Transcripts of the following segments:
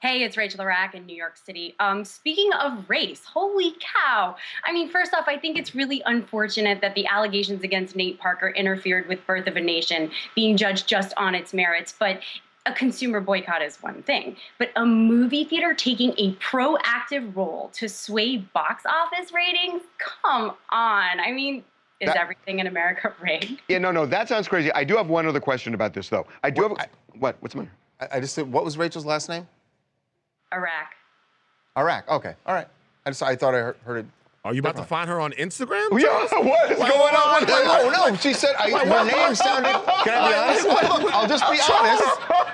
Hey, it's Rachel Arac in New York City. Speaking of race, holy cow. I mean, first off, I think it's really unfortunate that the allegations against Nate Parker interfered with Birth of a Nation being judged just on its merits. But a consumer boycott is one thing. But a movie theater taking a proactive role to sway box office ratings? Come on. I mean, is everything in America rigged? Yeah, no, that sounds crazy. I do have one other question about this, though. What's the matter? I just said, what was Rachel's last name? Arac. Arac. Okay. All right. I thought I heard it. Are you about to find her on Instagram? Yeah, what is going on? No. She said her name sounded. Can I be honest? I'll just be honest.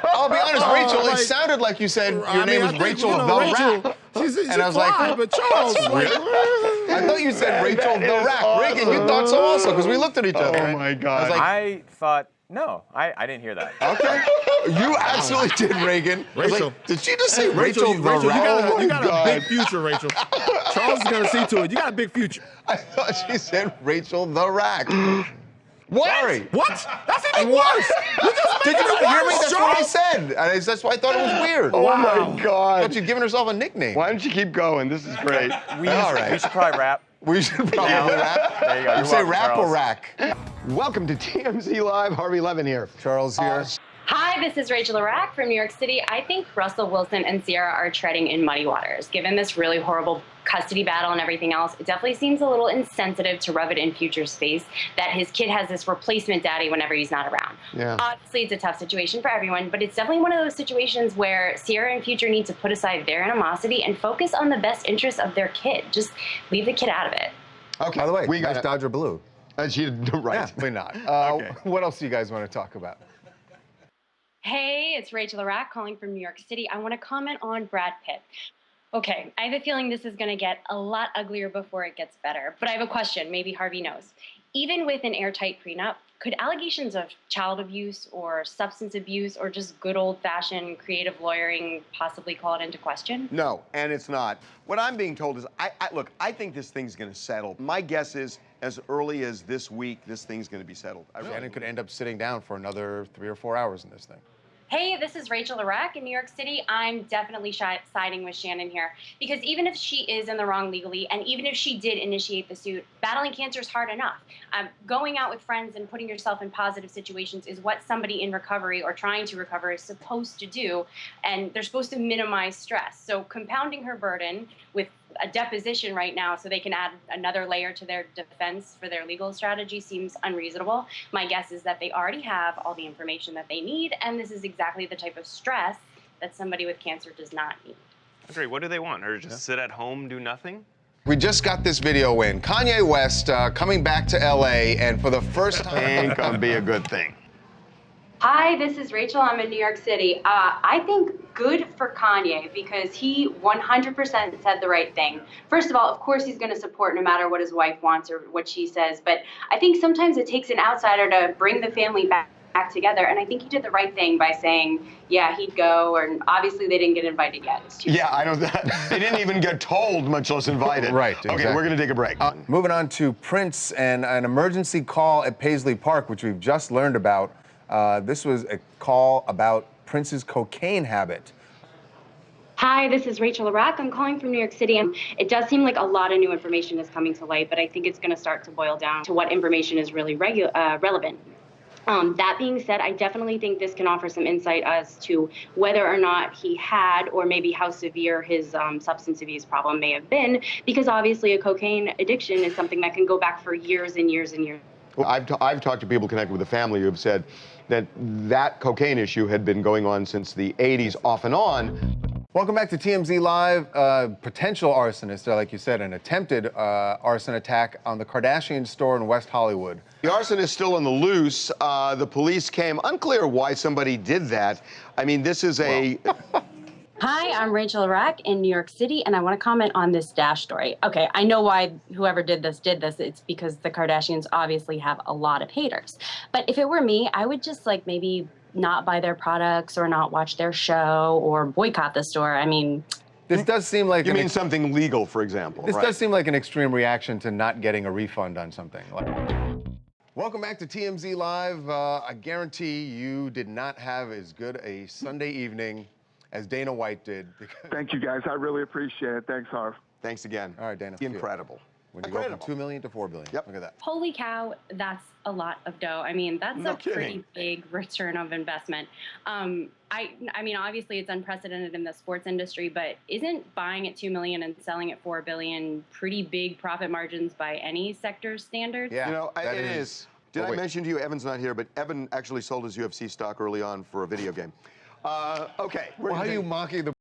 I'll be honest, Rachel. It sounded like you said your name was Rachel the Rack. And I was like, but Charles, I thought you said Rachel the Rack. Reagan, you thought so also, because we looked at each other. Oh my God. I thought, no, I didn't hear that. Okay. You absolutely did, Reagan. Rachel. Did she just say Rachel the Rachel, Rack? you got a big future, Rachel. Charles is going to see to it. You got a big future. I thought she said Rachel the Rack. What? Sorry. What? That's even worse. You just Did making you it not hear me? worse, That's what I said. That's why I thought it was weird. Oh my God. But you've given herself a nickname. Why don't you keep going? This is great. All right. We should probably rap. We should probably rap. There you go. You say rap or rack? Welcome to TMZ Live. Harvey Levin here. Charles here. Hi, this is Rachel Arac from New York City. I think Russell Wilson and Ciara are treading in muddy waters. Given this really horrible custody battle and everything else, it definitely seems a little insensitive to rub it in Future's face that his kid has this replacement daddy whenever he's not around. Yeah. Obviously, it's a tough situation for everyone, but it's definitely one of those situations where Ciara and Future need to put aside their animosity and focus on the best interests of their kid. Just leave the kid out of it. Okay. By the way, we nice got Dodger blue. right. Yeah, why not? Okay. What else do you guys want to talk about? Hey, it's Rachel Arac calling from New York City. I want to comment on Brad Pitt. Okay, I have a feeling this is going to get a lot uglier before it gets better, but I have a question, maybe Harvey knows. Even with an airtight prenup, could allegations of child abuse or substance abuse or just good old-fashioned creative lawyering possibly call it into question? No, and it's not. What I'm being told is, look, I think this thing's going to settle. My guess is, as early as this week, this thing's going to be settled. Shannon could end up sitting down for another 3 or 4 hours in this thing. Hey, this is Rachel Arac in New York City. I'm definitely siding with Shannon here because even if she is in the wrong legally and even if she did initiate the suit, battling cancer is hard enough. Going out with friends and putting yourself in positive situations is what somebody in recovery or trying to recover is supposed to do, and they're supposed to minimize stress. So compounding her burden with a deposition right now so they can add another layer to their defense for their legal strategy seems unreasonable. My guess is that they already have all the information that they need, and this is exactly the type of stress that somebody with cancer does not need. Andre, what do they want? Her to just sit at home, do nothing? We just got this video in. Kanye West coming back to LA, and for the first time. Ain't gonna be a good thing. Hi, this is Rachel. I'm in New York City. I think good for Kanye because he 100% said the right thing. First of all, of course, he's going to support no matter what his wife wants or what she says. But I think sometimes it takes an outsider to bring the family back together. And I think he did the right thing by saying, yeah, he'd go. And obviously, they didn't get invited yet. Yeah, I know that. They didn't even get told, much less invited. Right. Okay, Exactly. we're going to take a break. Moving on to Prince and an emergency call at Paisley Park, which we've just learned about. This was a call about Prince's cocaine habit. Hi, this is Rachel Arac. I'm calling from New York City, and it does seem like a lot of new information is coming to light, but I think it's going to start to boil down to what information is really relevant. That being said, I definitely think this can offer some insight as to whether or not he had or maybe how severe his substance abuse problem may have been, because obviously a cocaine addiction is something that can go back for years and years and years. Well, I've talked to people connected with the family who have said that cocaine issue had been going on since the 80s, off and on. Welcome back to TMZ Live. Potential arsonist, like you said, an attempted arson attack on the Kardashian store in West Hollywood. The arson is still on the loose. The police came, unclear why somebody did that. I mean, this is a... Hi, I'm Rachel Arac in New York City, and I want to comment on this Dash story. Okay, I know why whoever did this. It's because the Kardashians obviously have a lot of haters. But if it were me, I would just maybe not buy their products or not watch their show or boycott the store. I mean... This does seem like... You mean something legal, for example, This right? does seem like an extreme reaction to not getting a refund on something. Welcome back to TMZ Live. I guarantee you did not have as good a Sunday evening as Dana White did. Thank you, guys. I really appreciate it. Thanks, Harv. Thanks again. All right, Dana. Incredible. When you go from $2 million to $4 billion. Yep. Look at that. Holy cow, that's a lot of dough. I mean, that's No a pretty kidding. big return of investment. I mean, obviously it's unprecedented in the sports industry, but isn't buying at $2 million and selling at $4 billion pretty big profit margins by any sector's standards? Yeah, You know, that it is. Did Oh, I wait. mention to you, Evan's not here, but Evan actually sold his UFC stock early on for a video game. Okay. Well, how are you mocking the